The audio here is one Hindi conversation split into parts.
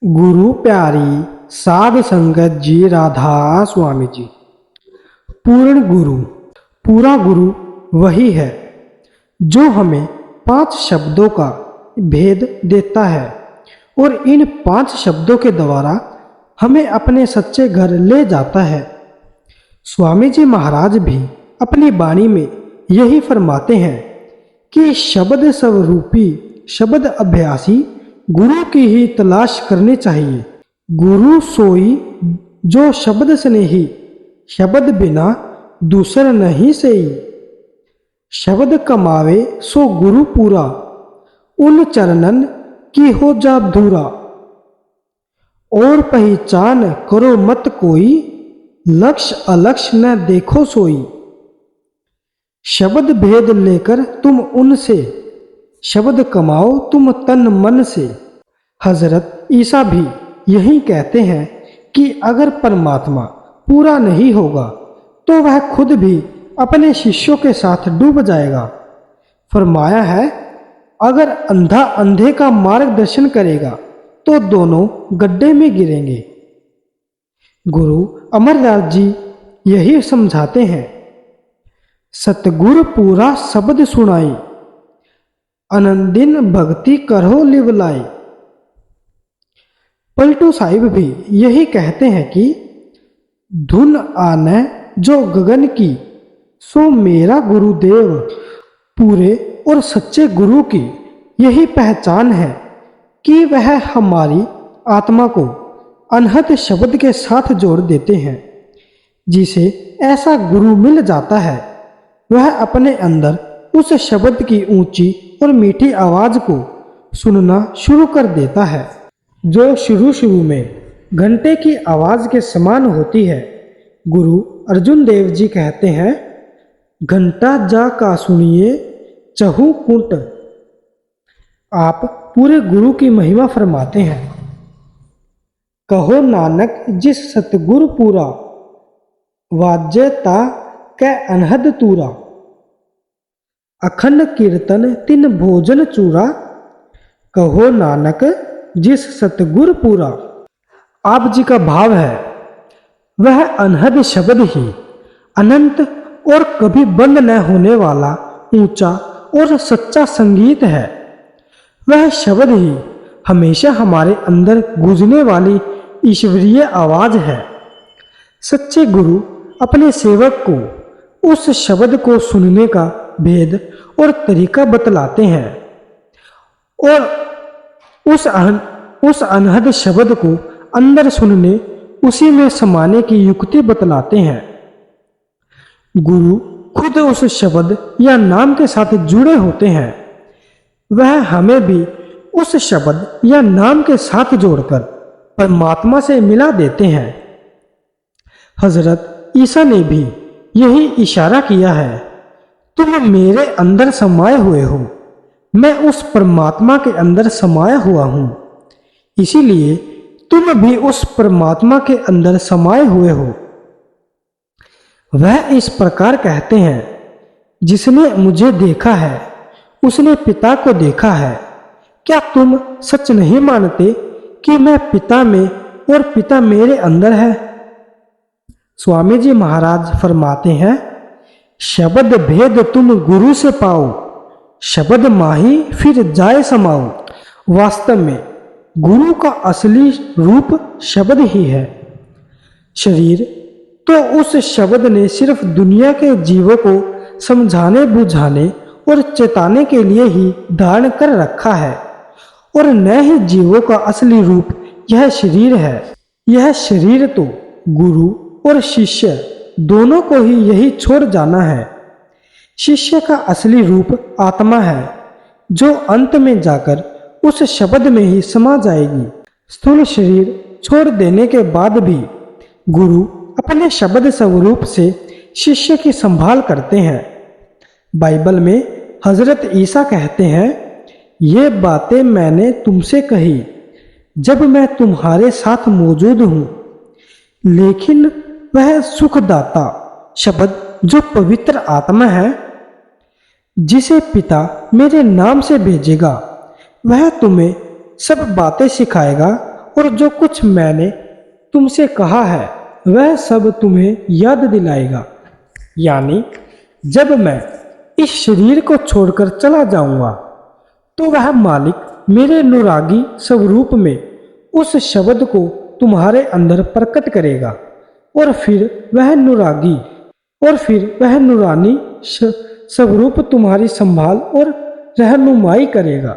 गुरु प्यारी साध संगत जी राधा स्वामी जी। पूर्ण गुरु, पूरा गुरु वही है जो हमें 5 शब्दों का भेद देता है और इन 5 शब्दों के द्वारा हमें अपने सच्चे घर ले जाता है। स्वामी जी महाराज भी अपनी वाणी में यही फरमाते हैं कि शब्द स्वरूपी शब्द अभ्यासी गुरु की ही तलाश करनी चाहिए। गुरु सोई जो शब्द स्नेही, शब्द बिना दूसर नहीं सही। शब्द कमावे सो गुरु पूरा, उन चरणन की हो जा धूरा। और पहचान करो मत कोई, लक्ष्य अलक्ष्य न देखो सोई। शब्द भेद लेकर तुम उनसे, शब्द कमाओ तुम तन मन से। हजरत ईसा भी यही कहते हैं कि अगर परमात्मा पूरा नहीं होगा तो वह खुद भी अपने शिष्यों के साथ डूब जाएगा। फरमाया है, अगर अंधा अंधे का मार्गदर्शन करेगा तो दोनों गड्ढे में गिरेंगे। गुरु अमरदास जी यही समझाते हैं, सतगुरु पूरा शब्द सुनाई, आनंदिन भक्ति करो लिवलाई। पलटू साहिब भी यही कहते हैं कि धुन आने जो गगन की, सो मेरा गुरुदेव। पूरे और सच्चे गुरु की यही पहचान है कि वह हमारी आत्मा को अनहद शब्द के साथ जोड़ देते हैं। जिसे ऐसा गुरु मिल जाता है वह अपने अंदर उस शब्द की ऊंची और मीठी आवाज को सुनना शुरू कर देता है, जो शुरू में घंटे की आवाज के समान होती है। गुरु अर्जुन देव जी कहते हैं, घंटा जा का सुनिए चहु कुंट। आप पूरे गुरु की महिमा फरमाते हैं, कहो नानक जिस सतगुरु पूरा, वाज्य ता कै अनहद तूरा। अखंड कीर्तन तिन भोजन चूरा, कहो नानक जिस सतगुर पूरा। आप जी का भाव है, वह अनहद शब्द ही अनंत और कभी बंद न होने वाला ऊंचा और सच्चा संगीत है। वह शब्द ही हमेशा हमारे अंदर गूंजने वाली ईश्वरीय आवाज है। सच्चे गुरु अपने सेवक को उस शब्द को सुनने का भेद और तरीका बतलाते हैं और उस अनहद शब्द को अंदर सुनने, उसी में समाने की युक्ति बतलाते हैं। गुरु खुद उस शब्द या नाम के साथ जुड़े होते हैं। वह हमें भी उस शब्द या नाम के साथ जोड़कर परमात्मा से मिला देते हैं। हजरत ईसा ने भी यही इशारा किया है, तुम मेरे अंदर समाये हुए हो, मैं उस परमात्मा के अंदर समाया हुआ हूं, इसीलिए तुम भी उस परमात्मा के अंदर समाये हुए हो। वह इस प्रकार कहते हैं, जिसने मुझे देखा है उसने पिता को देखा है। क्या तुम सच नहीं मानते कि मैं पिता में और पिता मेरे अंदर है? स्वामी जी महाराज फरमाते हैं, शब्द भेद तुम गुरु से पाओ, शब्द माही फिर जाए समाओ। वास्तव में गुरु का असली रूप शब्द ही है। शरीर तो उस शब्द ने सिर्फ दुनिया के जीवों को समझाने बुझाने और चेताने के लिए ही धारण कर रखा है, और न ही जीवों का असली रूप यह शरीर है। यह शरीर तो गुरु और शिष्य दोनों को ही यही छोड़ जाना है। शिष्य का असली रूप आत्मा है, जो अंत में जाकर उस शब्द में ही समा जाएगी। स्थूल शरीर छोड़ देने के बाद भी गुरु अपने शब्द स्वरूप से शिष्य की संभाल करते हैं। बाइबल में हजरत ईसा कहते हैं, ये बातें मैंने तुमसे कही जब मैं तुम्हारे साथ मौजूद हूं। लेकिन वह सुखदाता शब्द जो पवित्र आत्मा है, जिसे पिता मेरे नाम से भेजेगा, वह तुम्हें सब बातें सिखाएगा और जो कुछ मैंने तुमसे कहा है वह सब तुम्हें याद दिलाएगा। यानी जब मैं इस शरीर को छोड़कर चला जाऊंगा तो वह मालिक मेरे अनुरागी स्वरूप में उस शब्द को तुम्हारे अंदर प्रकट करेगा और फिर वह नूरानी स्वरूप तुम्हारी संभाल और रहनुमाई करेगा।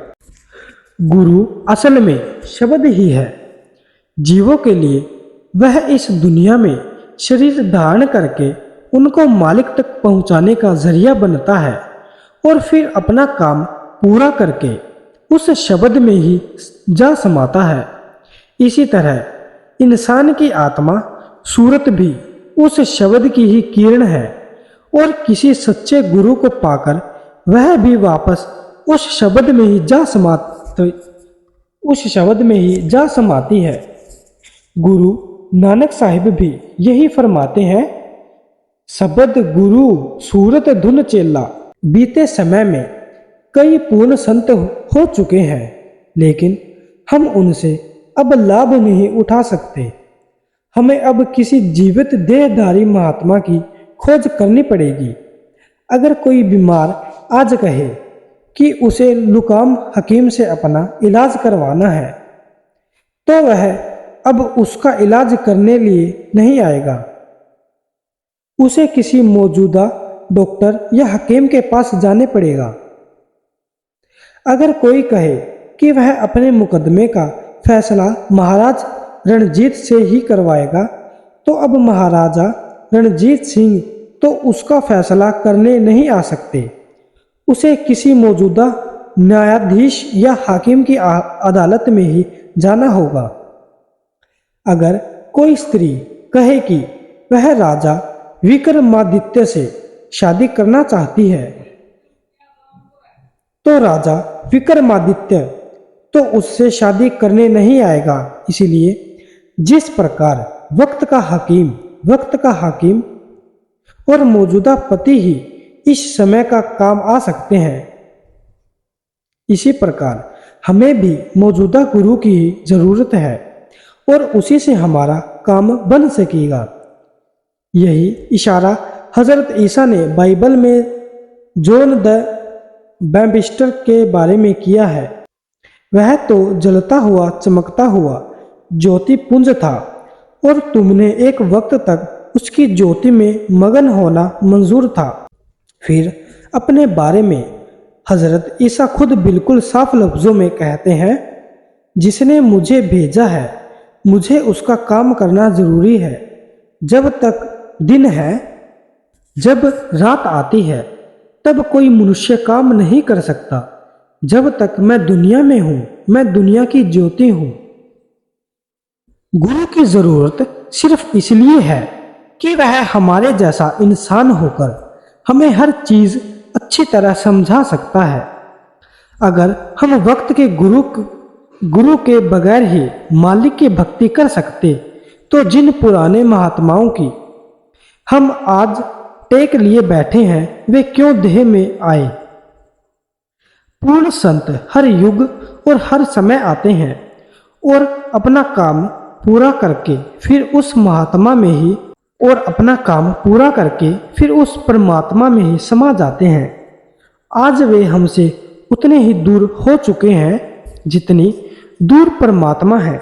गुरु असल में शब्द ही है। जीवों के लिए वह इस दुनिया में शरीर धारण करके उनको मालिक तक पहुंचाने का जरिया बनता है और फिर अपना काम पूरा करके उस शब्द में ही जा समाता है। इसी तरह इंसान की आत्मा सूरत भी उस शब्द की ही किरण है और किसी सच्चे गुरु को पाकर वह भी वापस उस शब्द में ही जा समाती है। गुरु नानक साहिब भी यही फरमाते हैं, शब्द गुरु सूरत धुन चेला। बीते समय में कई पूर्ण संत हो चुके हैं, लेकिन हम उनसे अब लाभ नहीं उठा सकते। हमें अब किसी जीवित देहधारी महात्मा की खोज करनी पड़ेगी। अगर कोई बीमार आज कहे कि उसे लुकाम हकीम से अपना इलाज करवाना है तो वह अब उसका इलाज करने लिए नहीं आएगा। उसे किसी मौजूदा डॉक्टर या हकीम के पास जाने पड़ेगा। अगर कोई कहे कि वह अपने मुकदमे का फैसला महाराज रणजीत से ही करवाएगा तो अब महाराजा रणजीत सिंह तो उसका फैसला करने नहीं आ सकते। उसे किसी मौजूदा न्यायाधीश या हाकिम की अदालत में ही जाना होगा। अगर कोई स्त्री कहे कि वह राजा विक्रमादित्य से शादी करना चाहती है तो राजा विक्रमादित्य तो उससे शादी करने नहीं आएगा। इसलिए जिस प्रकार वक्त का हाकिम और मौजूदा पति ही इस समय का काम आ सकते हैं, इसी प्रकार हमें भी मौजूदा गुरु की ही जरूरत है और उसी से हमारा काम बन सकेगा। यही इशारा हजरत ईसा ने बाइबल में जॉन द बैप्टिस्ट के बारे में किया है। वह तो जलता हुआ चमकता हुआ ज्योति पुंज था और तुमने एक वक्त तक उसकी ज्योति में मगन होना मंजूर था। फिर अपने बारे में हजरत ईसा खुद बिल्कुल साफ लफ्जों में कहते हैं, जिसने मुझे भेजा है मुझे उसका काम करना जरूरी है। जब तक दिन है, जब रात आती है तब कोई मनुष्य काम नहीं कर सकता। जब तक मैं दुनिया में हूं, मैं दुनिया की ज्योति हूं। गुरु की जरूरत सिर्फ इसलिए है कि वह हमारे जैसा इंसान होकर हमें हर चीज अच्छी तरह समझा सकता है। अगर हम वक्त के गुरु के बगैर ही मालिक की भक्ति कर सकते तो जिन पुराने महात्माओं की हम आज टेक लिए बैठे हैं वे क्यों देह में आए। पूर्ण संत हर युग और हर समय आते हैं और अपना काम पूरा करके फिर उस परमात्मा में ही समा जाते हैं। आज वे हमसे उतने ही दूर हो चुके हैं जितनी दूर परमात्मा है।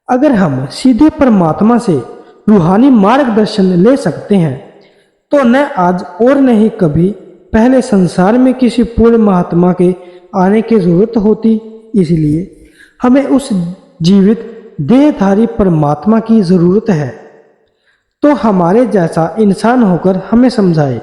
अगर हम सीधे परमात्मा से रूहानी मार्गदर्शन ले सकते हैं तो न आज और न ही कभी पहले संसार में किसी पूर्ण महात्मा के आने की जरूरत होती। इसलिए हमें उस जीवित देहधारी परमात्मा की जरूरत है तो हमारे जैसा इंसान होकर हमें समझाए।